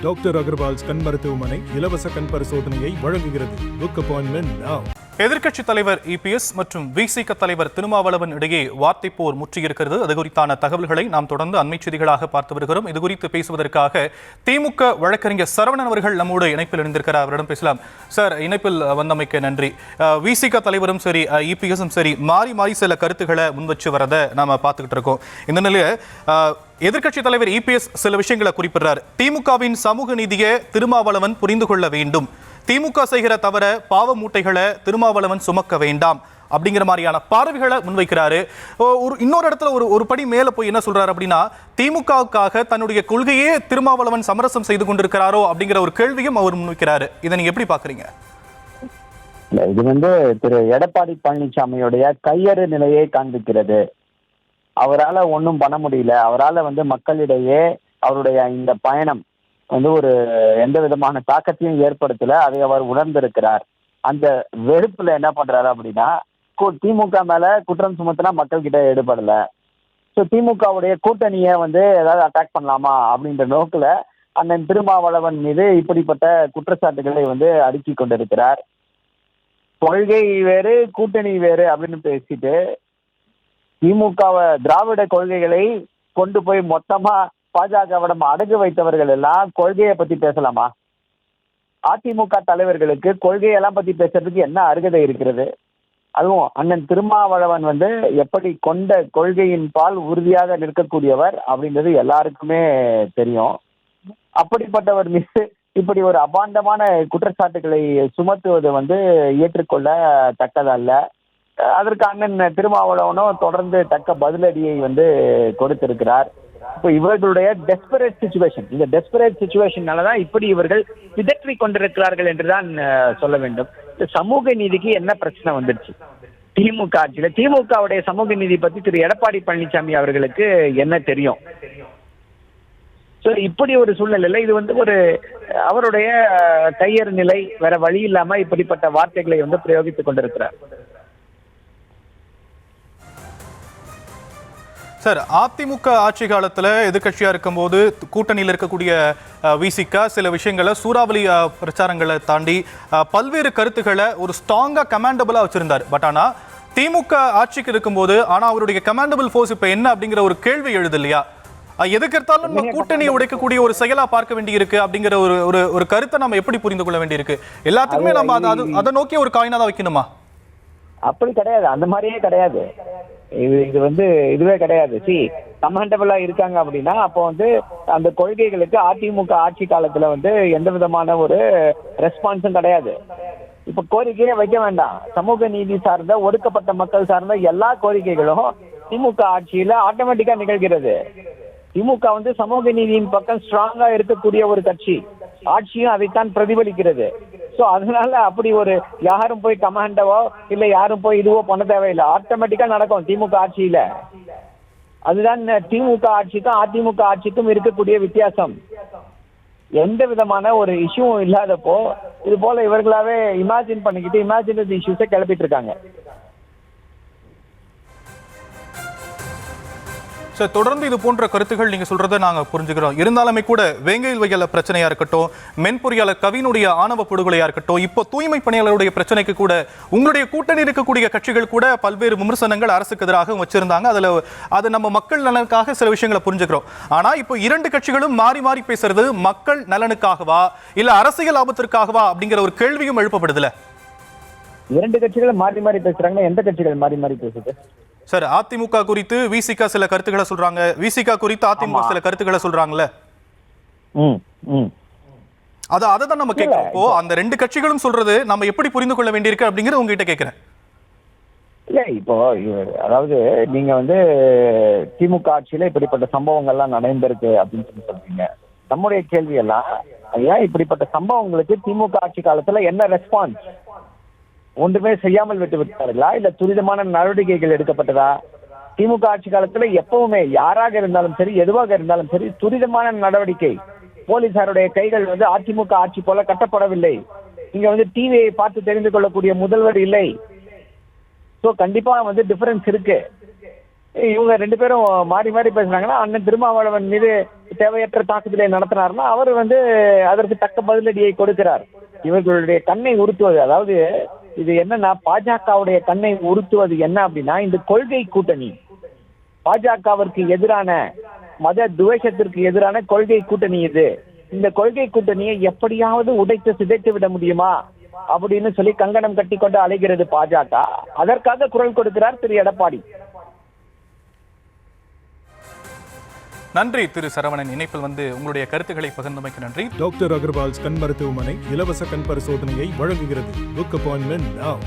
Doctor Agarwal's கண் மருத்துவமனை இலவச கண் பரிசோதனையை வழங்குகிறது. புக் அப்பாயின்மெண்ட் நவ. எதிர்க்கட்சித் தலைவர் இபிஎஸ் மற்றும் விசிக தலைவர் திருமாவளவன் இடையே வார்த்தை போர் முற்றியிருக்கிறது. அது குறித்தான தகவல்களை நாம் தொடர்ந்து அண்மை செய்திகளாக பார்த்து வருகிறோம். இது குறித்து பேசுவதற்காக திமுக வழக்கறிஞர் சரவணன் அவர்கள் நம்மோடு இணைப்பில் இணைந்திருக்கிறார். அவரிடம் பேசலாம். சார், இணைப்பில் வந்தமைக்கு நன்றி. விசிக தலைவரும் சரி இபிஎஸும் சரி மாறி மாறி சில கருத்துக்களை முன்வச்சு வரதை நாம பார்த்துக்கிட்டு இருக்கோம். இந்த நிலையில் எதிர்க்கட்சி தலைவர் இபிஎஸ் சில விஷயங்களை குறிப்பிடுறார். திமுகவின் சமூக நீதியை திருமாவளவன் புரிந்து கொள்ள வேண்டும். திமுக செய்கிற தவிர பாவ மூட்டைகளை திருமாவளவன் சுமக்க வேண்டாம் அப்படிங்கிற மாதிரியான பார்வைகளை முன்வைக்கிறாரு. இன்னொரு இடத்துல ஒரு படி மேல போய் என்ன சொல்றாரு அப்படின்னா, திமுகவுக்காக தன்னுடைய கொள்கையே திருமாவளவன் சமரசம் செய்து கொண்டிருக்கிறாரோ அப்படிங்கிற ஒரு கேள்வியும் அவர் முன்வைக்கிறாரு. இதை நீங்க எப்படி பாக்குறீங்க? இது திரு எடப்பாடி பழனிசாமியுடைய கையறு நிலையை காண்பிக்கிறது. அவரால் ஒன்றும் பண்ண முடியல. அவரால் மக்களிடையே அவருடைய இந்த பயணம் ஒரு எந்த விதமான தாக்கத்தையும் ஏற்படுத்தல. அதை அவர் உணர்ந்திருக்கிறார். அந்த வெறுப்புல என்ன பண்றாரு அப்படின்னா, திமுக மேல குற்றம் சுமத்தினா மக்கள் கிட்ட ஈடுபடல. ஸோ திமுகவுடைய கூட்டணியை ஏதாவது அட்டாக் பண்ணலாமா அப்படின்ற நோக்கில் அண்ணன் திருமாவளவன் மீது இப்படிப்பட்ட குற்றச்சாட்டுகளை அடுக்கி கொண்டிருக்கிறார். கொள்கை வேறு கூட்டணி வேறு அப்படின்னு பேசிட்டு திமுகவை திராவிட கொள்கைகளை கொண்டு போய் மொத்தமா பாஜகவிடம் அடகு வைத்தவர்கள் எல்லாம் கொள்கையை பத்தி பேசலாமா? அதிமுக தலைவர்களுக்கு கொள்கையெல்லாம் பத்தி பேசுறதுக்கு என்ன அருகதை இருக்கிறது? அதுவும் அண்ணன் திருமாவளவன் எப்படி கொண்ட கொள்கையின் பால் உறுதியாக நிற்கக்கூடியவர் அப்படின்றது எல்லாருக்குமே தெரியும். அப்படிப்பட்டவர் மீது இப்படி ஒரு அபாண்டமான குற்றச்சாட்டுகளை சுமத்துவது ஏற்றுக்கொள்ள தக்கதல்ல. அதற்கு அண்ணன் திருமாவளவனும் தொடர்ந்து தக்க பதிலடியை கொடுத்திருக்கிறார். இப்போ இவர்களுடைய டெஸ்பரேட் சிச்சுவேஷன், இந்த டெஸ்பரேட் சிச்சுவேஷனாலதான் இப்படி இவர்கள் பிதற்றி கொண்டிருக்கிறார்கள் என்றுதான் சொல்ல வேண்டும். சமூக நீதிக்கு என்ன பிரச்சனை வந்துருச்சு திமுக ஆட்சியில? திமுகவுடைய சமூக நீதி பத்தி திரு எடப்பாடி பழனிசாமி அவர்களுக்கு என்ன தெரியும்? இப்படி ஒரு சூழ்நிலையில இது ஒரு அவருடைய கையறு நிலை, வேற வழி இல்லாம இப்படிப்பட்ட வார்த்தைகளை பிரயோகித்துக் கொண்டிருக்கிறார். சார், அதிமுக ஆட்சி காலத்தில் எதிர்கட்சியாக இருக்கும்போது கூட்டணியில் இருக்கக்கூடிய விசிக சில விஷயங்களை சூறாவளி பிரச்சாரங்களை தாண்டி பல்வேறு கருத்துக்களை ஒரு ஸ்ட்ராங்காக கமாண்டபிளாக வச்சுருந்தார். பட் ஆனால் திமுக ஆட்சிக்கு இருக்கும்போது ஆனால் அவருடைய கமாண்டபிள் ஃபோர்ஸ் இப்போ என்ன அப்படிங்கிற ஒரு கேள்வி எழுது இல்லையா? எதுக்கெடுத்தாலும் நம்ம கூட்டணியை உடைக்கக்கூடிய ஒரு செயலாக பார்க்க வேண்டியிருக்கு அப்படிங்கிற ஒரு கருத்தை நம்ம எப்படி புரிந்து கொள்ள வேண்டியிருக்கு? எல்லாத்துக்குமே நம்ம அதை நோக்கி ஒரு காயினா தான் வைக்கணுமா? அப்படி கிடையாது, அந்த மாதிரியே கிடையாது. இதுவே கிடையாது. கமெண்டபிளா இருக்காங்க அப்படின்னா அப்போ அந்த கொள்கைகளுக்கு அதிமுக ஆட்சி காலத்துல எந்த விதமான ஒரு ரெஸ்பான்ஸும் கிடையாது. இப்ப கோரிக்கையே வைக்க வேண்டாம். சமூக நீதி சார்ந்த, ஒடுக்கப்பட்ட மக்கள் சார்ந்த எல்லா கோரிக்கைகளும் திமுக ஆட்சியில ஆட்டோமேட்டிக்கா நிகழ்கிறது. திமுக சமூக நீதியின் பக்கம் ஸ்ட்ராங்கா இருக்கக்கூடிய ஒரு கட்சி. ஆட்சியும் அதைத்தான் பிரதிபலிக்கிறது. ஸோ அதனால அப்படி ஒரு யாரும் போய் கமாண்டவோ இல்லை யாரும் போய் இதுவோ பண்ண தேவையில்லை. ஆட்டோமேட்டிக்கா நடக்கும் திமுக ஆட்சியில. அதுதான் திமுக ஆட்சிக்கும் அதிமுக ஆட்சிக்கும் இருக்கக்கூடிய வித்தியாசம். எந்த விதமான ஒரு இஷ்யூவும் இல்லாதப்போ இது போல இவர்களாவே இமேஜின் பண்ணிக்கிட்டு இமேஜினரி இஷ்யூஸை கிளப்பிட்டு இருக்காங்க. சார், தொடர்ந்து இது போன்ற கருத்துக்கள் நீங்க சொல்றதை நாங்க புரிஞ்சுக்கிறோம். இருந்தாலுமே கூட வேங்கையில் வகையில பிரச்சனையா இருக்கட்டும், மென்பொறியாளர் கவினுடைய ஆணவ படுகொலையா இருக்கட்டும், இப்போ தூய்மை பணியாளருடைய பிரச்சனைக்கு கூட உங்களுடைய கூட்டணி இருக்கக்கூடிய கட்சிகள் கூட பல்வேறு விமர்சனங்கள் அரசுக்கு எதிராக வச்சிருந்தாங்க. அது நம்ம மக்கள் நலனுக்காக சில விஷயங்களை புரிஞ்சுக்கிறோம். ஆனா இப்போ இரண்டு கட்சிகளும் மாறி மாறி பேசுறது மக்கள் நலனுக்காகவா இல்ல அரசியல் லாபத்திற்காகவா அப்படிங்கிற ஒரு கேள்வியும் எழுப்பப்படுதுல. இரண்டு கட்சிகளும் மாறி மாறி பேசுறாங்க. எந்த கட்சிகள் மாறி மாறி பேசுது? சார், அதிமுக குறித்து விசிக சில கருத்துக்களை சொல்றாங்க, விசிக குறித்து அதிமுக சில கருத்துக்களை சொல்றாங்கல்ல. அதான் நம்ம கேட்கிறோம். இப்போ அந்த ரெண்டு கட்சிகளும் சொல்றது நம்ம எப்படி புரிந்து கொள்ள வேண்டியிருக்கு அப்படிங்கறது உங்ககிட்ட கேட்கிறேன். இல்ல, இப்போ அதாவது நீங்க திமுக ஆட்சியில இப்படிப்பட்ட சம்பவங்கள்லாம் நடந்திருக்கு அப்படின்னு சொல்றீங்க. நம்முடைய கேள்வி எல்லாம், ஏன் இப்படிப்பட்ட சம்பவங்களுக்கு திமுக ஆட்சி காலத்துல என்ன ரெஸ்பான்ஸ்? ஒன்றுமே செய்யாமல் விட்டு விட்டார்களா இல்ல துரிதமான நடவடிக்கைகள் எடுக்கப்பட்டதா? திமுக ஆட்சி காலத்துல எப்பவுமே யாராக இருந்தாலும் சரி, எதுவாக இருந்தாலும் சரி, துரிதமான நடவடிக்கை. போலீசாருடைய கைகள் அதிமுக ஆட்சி போல கட்டப்படவில்லை. இங்க டிவியை பார்த்து தெரிந்து கொள்ளக்கூடிய முதல்வர் இல்லை. ஸோ கண்டிப்பா டிஃபரன்ஸ் இருக்கு. இவங்க 2 பேரும் மாறி மாறி பேசுனாங்கன்னா அண்ணன் திருமாவளவன் மீது தேவையற்ற தாக்குதலை நடத்தினார்னா அவர் வந்து அதற்கு தக்க பதிலடியை கொடுக்கிறார். இவர்களுடைய கண்ணை உறுத்துவது, அதாவது இது என்னன்னா பாஜகவுடைய கண்ணை உறுத்துவது என்ன அப்படின்னா, இந்த கொள்கை கூட்டணி, பாஜகவிற்கு எதிரான மத துவேஷத்திற்கு எதிரான கொள்கை கூட்டணி இது. இந்த கொள்கை கூட்டணியை எப்படியாவது உடைத்து சிதைத்து விட முடியுமா அப்படின்னு சொல்லி கங்கணம் கட்டி கொண்டு அலைகிறது பாஜக. அதற்காக குரல் கொடுக்கிறார் திரு எடப்பாடி. நன்றி திரு சரவணன், இணைப்பில் வந்து உங்களுடைய கருத்துக்களை பகிர்ந்தமைக்கு நன்றி. டாக்டர் அகர்வால்ஸ் கண் மருத்துவமனை இலவச கண் பரிசோதனையை வழங்குகிறது. Book appointment now.